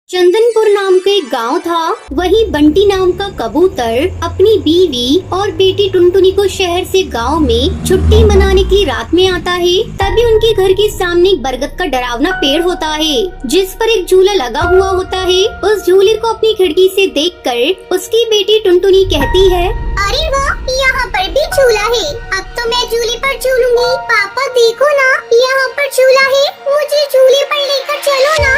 चंदनपुर नाम का एक गांव था। वहीं बंटी नाम का कबूतर अपनी बीवी और बेटी टुनटुनी को शहर से गांव में छुट्टी मनाने के लिए रात में आता है। तभी उनके घर के सामने एक बरगद का डरावना पेड़ होता है, जिस पर एक झूला लगा हुआ होता है। उस झूले को अपनी खिड़की से देखकर उसकी बेटी टुनटुनी कहती है, अरे वाह, यहाँ पर भी झूला है। अब तो मैं झूले पर झूलूंगी। पापा देखो ना, यहाँ पर झूला है, मुझे झूले पर लेकर चलो ना।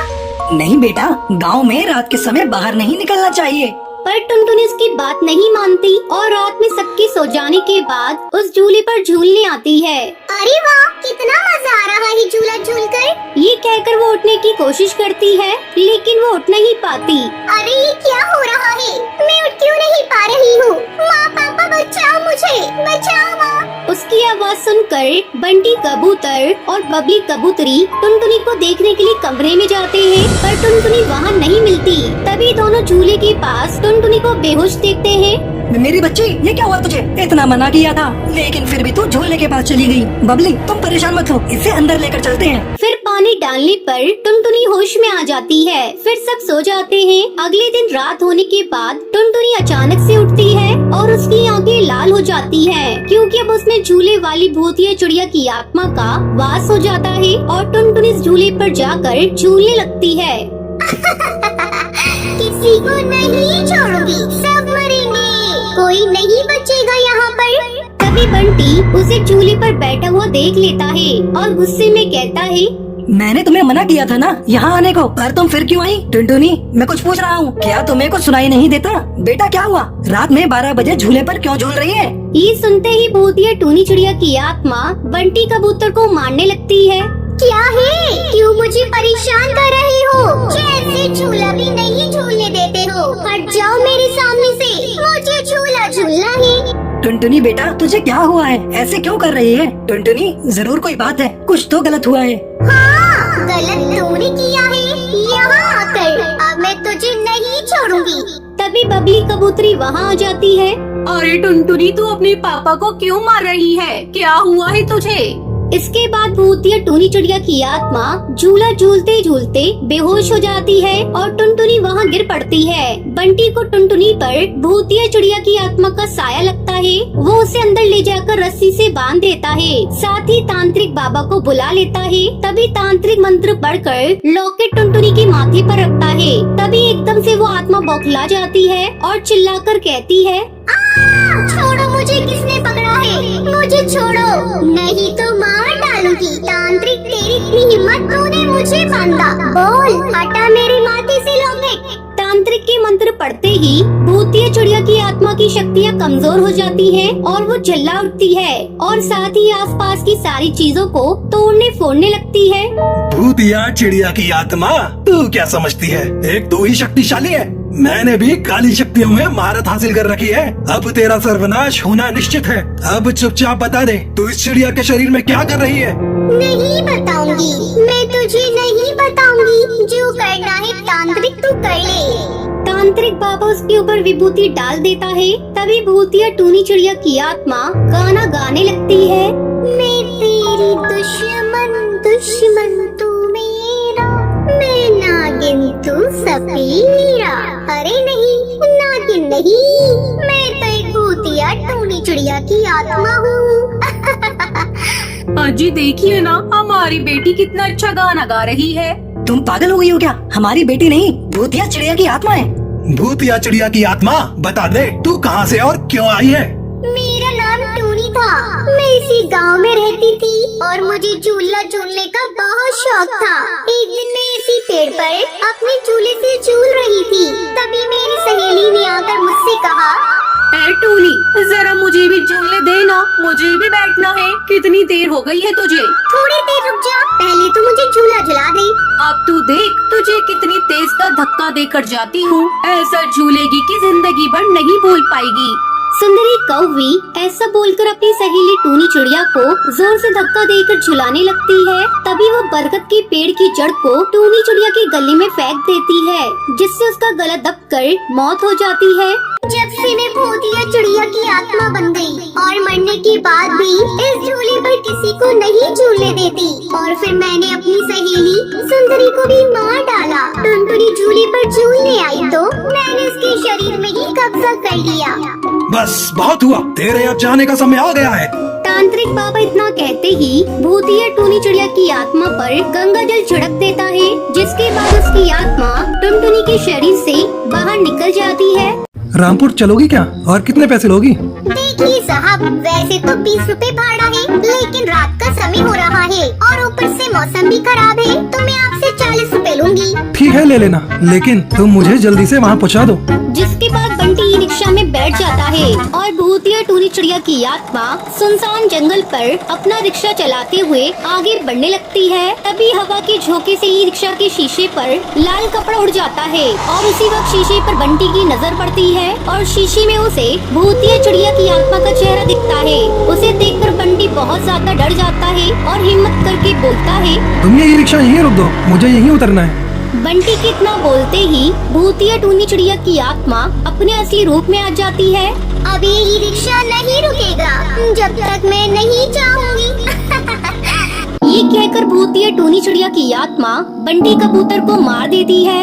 नहीं बेटा, गांव में रात के समय बाहर नहीं निकलना चाहिए। पर टुनटुनी उसकी बात नहीं मानती और रात में सबके सो जाने के बाद उस झूले पर झूलने आती है। अरे वाह, कितना मजा आ रहा है झूला झूलकर। ये कहकर वो उठने की कोशिश करती है, लेकिन वो उठ नहीं पाती। अरे ये क्या हो रहा है, मैं उठ क्यों नहीं पा रही हूँ। माँ पापा बचाओ मुझे, बचाओ माँ। उसकी आवाज सुनकर बंटी कबूतर और बबली कबूतरी टुनटुनी को देखने के लिए कमरे में जाते हैं, पर टुनटुनी वहाँ नहीं मिलती। तभी दोनों झूले के पास टुनटुनी को बेहोश देखते हैं। मेरी बच्ची, ये क्या हुआ तुझे? इतना मना किया था, लेकिन फिर भी तू झूले के पास चली गई। बबली, तुम परेशान मत हो, इसे अंदर लेकर चलते हैं। फिर पानी डालने पर टुनटुनी होश में आ जाती है। फिर सब सो जाते हैं। अगले दिन रात होने के बाद टुनटुनी अचानक से उठती है और उसकी आंखें लाल हो जाती हैं, क्योंकि अब उसमें झूले वाली भूतिया चिड़िया की आत्मा का वास हो जाता है और टुनटुनी इस झूले पर जाकर झूलने लगती है। किसी को नहीं छोड़ूंगी, सब मरेंगे, कोई नहीं बचेगा यहाँ पर। तभी बंटी उसे झूले पर बैठा हुआ देख लेता है और गुस्से में कहता है, मैंने तुम्हें मना किया था ना यहाँ आने को, पर तुम फिर क्यों आई? टुनटुनी, मैं कुछ पूछ रहा हूँ, क्या तुम्हें कुछ सुनाई नहीं देता? बेटा क्या हुआ? रात में 12 बजे झूले पर क्यों झूल रही है? ये सुनते ही भूतिया टूनी चिड़िया की आत्मा बंटी कबूतर को मारने लगती है। क्या है, क्यों मुझे परेशान कर रहे हो? जैसे झूला भी नहीं झूलने देते हो। हट जाओ मेरे सामने से, मुझे झूला झूलना है। टुनटुनी बेटा, तुझे क्या हुआ है? ऐसे क्यों कर रही है? टुनटुनी, जरूर कोई बात है, कुछ तो गलत हुआ है। हाँ, गलत तूने किया है यहाँ आकर। अब मैं तुझे नहीं छोड़ूंगी। तभी बबली कबूतरी वहाँ आ जाती है। अरे टुनटुनी, तू अपने पापा को क्यों मार रही है? क्या हुआ है तुझे? इसके बाद भूतिया टूनी चिड़िया की आत्मा झूला झूलते झूलते बेहोश हो जाती है और टुनटुनी वहाँ गिर पड़ती है। बंटी को टुनटुनी पर भूतिया चिड़िया की आत्मा का साया लगता है। वो उसे अंदर ले जाकर रस्सी से बांध देता है, साथ ही तांत्रिक बाबा को बुला लेता है। तभी तांत्रिक मंत्र पढ़कर लॉकेट टुनटुनी के माथे पर रखता है। तभी एकदम से वो आत्मा बौखला जाती है और चिल्लाकर कहती है, छोड़ो मुझे, किसने पकड़ा है? मुझे छोड़ो, नहीं तो मार डालूंगी। तांत्रिक, तेरी इतनी हिम्मत, तूने मुझे बांधा। बोल, हटा मेरे माथे से लॉकेट। तांत्रिक के मंत्र पढ़ते ही भूतिया चिड़िया की आत्मा की शक्तियाँ कमजोर हो जाती हैं और वो चिल्ला उठती है और साथ ही आसपास की सारी चीजों को तोड़ने फोड़ने लगती है। भूतिया चिड़िया की आत्मा, तू क्या समझती है? एक तू ही शक्तिशाली है। मैंने भी काली शक्तियों में महारत हासिल कर रखी है। अब तेरा सर्वनाश होना निश्चित है। अब चुपचाप बता दे, तू इस चिड़िया के शरीर में क्या कर रही है? नहीं बताऊंगी, मैं तुझे नहीं बताऊंगी। जो करना है तांत्रिक तू कर ले। तांत्रिक बाबा उसके ऊपर विभूति डाल देता है। तभी भूतिया टूनी चिड़िया की आत्मा गाना गाने लगती है। मैं तेरी दुश्मन, दुश्मन तू मेरा, मैं नागिन तू सपेरा। अरे नहीं, नागिन नहीं, मैं तो एक भूतिया टूनी चिड़िया की आत्मा हूँ। अजी देखिए ना, हमारी बेटी कितना अच्छा गाना गा रही है। तुम पागल हो गई हो क्या? हमारी बेटी नहीं, भूतिया चिड़िया की आत्मा है। भूतिया चिड़िया की आत्मा, बता दे तू कहाँ से और क्यों आई है? मेरा नाम टूनी था। मैं इसी गांव में रहती थी और मुझे झूला झूलने का बहुत शौक था। एक दिन मैं इसी पेड़ पर अपने झूले से झूल रही थी। तभी मेरी सहेली ने आकर मुझसे कहा, ए टूनी, जरा मुझे भी झूलने देना, मुझे भी बैठना है। कितनी देर हो गई है तुझे? थोड़ी देर रुक जा, पहले तो मुझे झूला झुला दे। अब तू देख, तुझे कितनी तेज का धक्का देकर जाती हूँ। ऐसा झूलेगी कि जिंदगी भर नहीं भूल पाएगी। सुंदरी कौवी ऐसा बोलकर अपनी सहेली टूनी चिड़िया को जोर से धक्का देकर झुलाने लगती है। तभी वो बरगद के पेड़ की जड़ को टूनी चिड़िया की गली में फेंक देती है, जिससे उसका गला दबकर मौत हो जाती है। जब से मैं भूतिया चिड़िया की आत्मा बन गई और मरने के बाद भी इस झूले पर किसी को नहीं झूलने देती, और फिर मैंने अपनी सहेली सुंदरी को भी मार डाला। टुनटुनी झूले पर झूलने आई तो मैंने उसके शरीर में ही कब्जा कर लिया। बस बहुत हुआ, तेरे अब जाने का समय आ गया है। तांत्रिक बाबा इतना कहते ही भूतिया टूनी चिड़िया की आत्मा पर गंगा जल छिड़क देता है, जिसके बाद उसकी आत्मा टुनटुनी के शरीर से बाहर निकल जाती है। रामपुर चलोगी क्या और कितने पैसे लोगी? देखिए साहब, वैसे तो 20 रुपए भाड़ा है, लेकिन रात का समय हो रहा है और ऊपर से मौसम भी खराब है, तो मैं आपसे 40 रुपए लूंगी। ठीक है ले लेना, लेकिन तुम मुझे जल्दी से वहाँ पहुँचा दो। जिसके बाद बंटी ई रिक्शा में बैठ जाता है और भूतिया टूनी चिड़िया की आत्मा सुनसान जंगल पर अपना रिक्शा चलाते हुए आगे बढ़ने लगती है। तभी हवा के झोंके से ई रिक्शा के शीशे पर लाल कपड़ा उड़ जाता है और उसी वक्त शीशे पर बंटी की नजर पड़ती है और शीशे में उसे भूतिया चिड़िया की आत्मा का चेहरा दिखता है। उसे देखकर बंटी बहुत ज्यादा डर जाता है और हिम्मत करके बोलता है, तुम ये रिक्शा यहीं रोक दो, मुझे यहीं उतरना है। बंटी के इतना बोलते ही भूतिया टूनी चिड़िया की आत्मा अपने असली रूप में आ जाती है। अब ये रिक्शा नहीं रुकेगा जब तक मैं नहीं चाहूंगी। ये कहकर भूतिया टूनी चिड़िया की आत्मा बंटी कबूतर को मार देती है।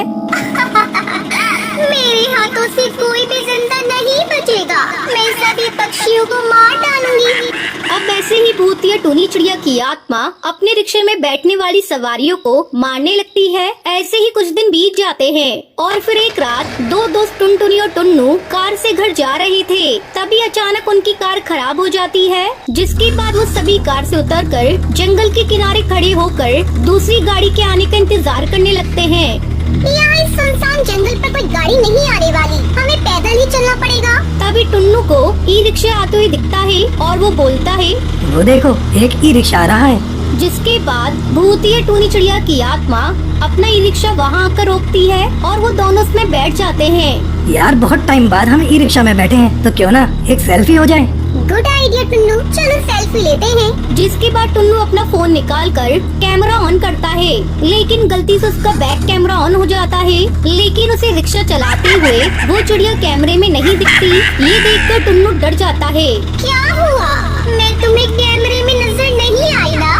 मेरे हाथों से कोई भी जिंदा नहीं बचेगा, मैं सभी पक्षियों को मार डालूंगी। अब ऐसे ही भूतिया टूनी चिड़िया की आत्मा अपने रिक्शे में बैठने वाली सवारियों को मारने लगती है। ऐसे ही कुछ दिन बीत जाते हैं और फिर एक रात दो दोस्त टुनटुनी और टुन्नू कार से घर जा रहे थे। तभी अचानक उनकी कार खराब हो जाती है, जिसके बाद वो सभी कार से उतरकर जंगल के किनारे खड़े होकर दूसरी गाड़ी के आने का इंतजार करने लगते हैं। यहाँ इस सुनसान जंगल पर कोई गाड़ी नहीं आने वाली, हमें पैदल ही चलना पड़ेगा। तभी टुन्नू को ई रिक्शा आते हुए दिखता है और वो बोलता है, वो देखो एक ई रिक्शा आ रहा है। जिसके बाद भूतिया टूनी चिड़िया की आत्मा अपना ई रिक्शा वहाँ आकर रोकती है और वो दोनों उसमें बैठ जाते हैं। यार बहुत टाइम बाद हम ई रिक्शा में बैठे हैं, तो क्यों ना एक सेल्फी हो जाए। गुड आइडिया टुन्नू, चलो सेल्फी लेते हैं। जिसके बाद टुन्नू अपना फोन निकालकर कैमरा ऑन करता है, लेकिन गलती से उसका बैक कैमरा ऑन हो जाता है। लेकिन उसे रिक्शा चलाते हुए वो चिड़िया कैमरे में नहीं दिखती। ये देखकर टुन्नू डर जाता है। क्या हुआ, मैं तुम्हें कैमरे में नजर नहीं आई ना?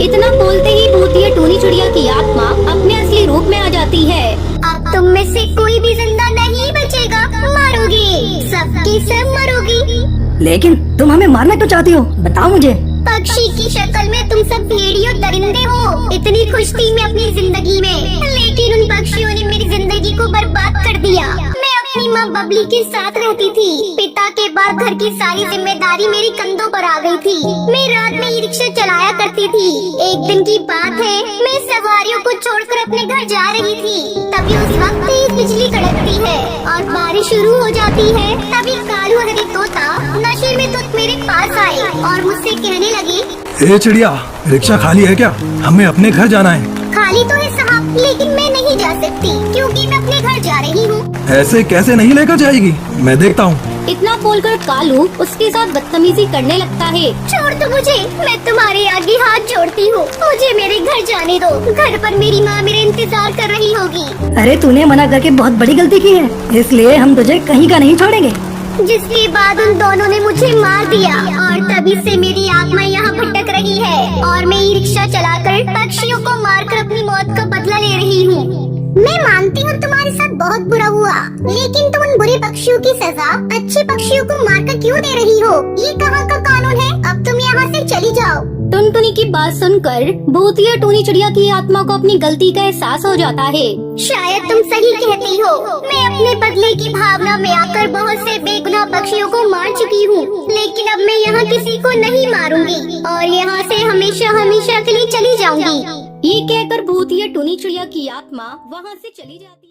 इतना बोलते ही भूतिया टूनी चिड़िया की आत्मा अपने असली रूप में आ जाती है। अब तुम में से कोई भी जिंदा नहीं बचेगा, मरोगे, सबकी सब मरोगी। लेकिन तुम हमें मारना क्यों चाहती हो, बताओ मुझे। पक्षी की शक्ल में तुम सब भेड़ियों दरिंदे हो। इतनी खुश थी मैं अपनी जिंदगी में, लेकिन उन पक्षियों ने मेरी जिंदगी को बर्बाद कर दिया। मैं अपनी माँ बबली के साथ रहती थी। पिता के बाद घर की सारी जिम्मेदारी मेरे कंधों पर आ गई थी। मैं रात में ई रिक्शा चलाया करती थी। एक दिन की बात है, मैं सवारियों को छोड़कर अपने घर जा रही थी। तभी उस वक्त तेज बिजली कड़कती है और बारिश शुरू हो जाती है। तभी कालू हरी तोता नशे में तो मेरे पास आए और मुझसे कहने लगे, ए चिड़िया, रिक्शा खाली है क्या? हमें अपने घर जाना है। खाली तो है साहब, लेकिन मैं नहीं जा सकती क्योंकि मैं अपने घर जा रही हूँ। ऐसे कैसे नहीं लेकर जाएगी, मैं देखता हूँ। इतना बोलकर कालू उसके साथ बदतमीजी करने लगता है। छोड़ दो मुझे, मैं तुम्हारे आगे हाथ जोड़ती हूँ, मुझे मेरे घर जाने दो। घर पर मेरी माँ मेरे इंतजार कर रही होगी। अरे तूने मना करके बहुत बड़ी गलती की है, इसलिए हम तुझे कहीं का नहीं छोड़ेंगे। जिसके बाद उन दोनों ने मुझे मार दिया और तभी से मेरी आत्मा यहाँ भटक रही है और मैं ई रिक्शा चलाकर पक्षियों को मारकर अपनी मौत का बदला ले रही हूँ। मैं मानती हूँ तुम्हारे साथ बहुत बुरा हुआ, लेकिन तुम उन बुरे पक्षियों की सजा अच्छे पक्षियों को मारकर क्यों दे रही हो? ये कहाँ का कानून है? अब तुम यहाँ से चली जाओ। टुनटुनी की बात सुनकर भूतिया टूनी चिड़िया की आत्मा को अपनी गलती का एहसास हो जाता है। शायद तुम सही कहती हो, मैं अपने बदले की भावना में आकर बहुत से बेगुनाह पक्षियों को मार चुकी हूँ, लेकिन अब मैं यहाँ किसी को नहीं मारूंगी और यहाँ से हमेशा हमेशा के लिए चली जाऊंगी। ये कहकर भूतिया टूनी चिड़िया की आत्मा वहाँ से चली जाती है।